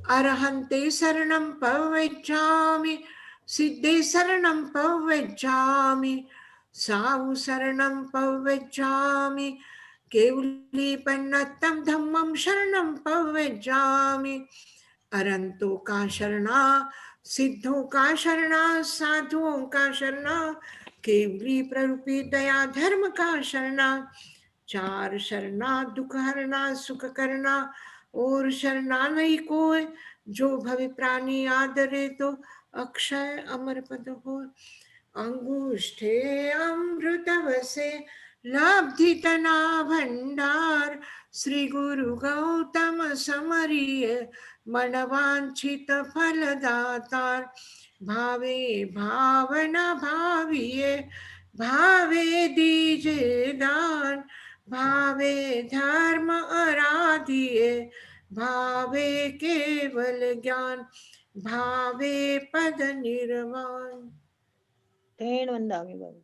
અરહંતે શરણમ પવેચ્છામિ, સિદ્ધે શરણમ પવેચ્છામિ, સાહુ શરણમ પવેચ્છામિ, કેવલી પન્નતમ ધમ્મમ શરણમ પવેચ્છામિ. अरंतो का शरणा, सिद्धों का शरणा, साधुओं का शरणा, केवली प्ररूपी दया धर्म का शरणा. चार शरणा, दुख हरना, सुख करना, और शरणा नहीं कोई, जो भवि प्राणी आदरे तो अक्षय अमर पद हो. अंगुष्ठे अमृत वसे लब्धि तना भंडार, श्री गुरु गौतम समरिय मनवांछित फलदातार. भावे भावना भाविये, भावे दीजे दान, भावे धर्म आराधिये, भावे केवल ज्ञान, भावे पद निर्वाण. ધેણ વંદામી બાબુ.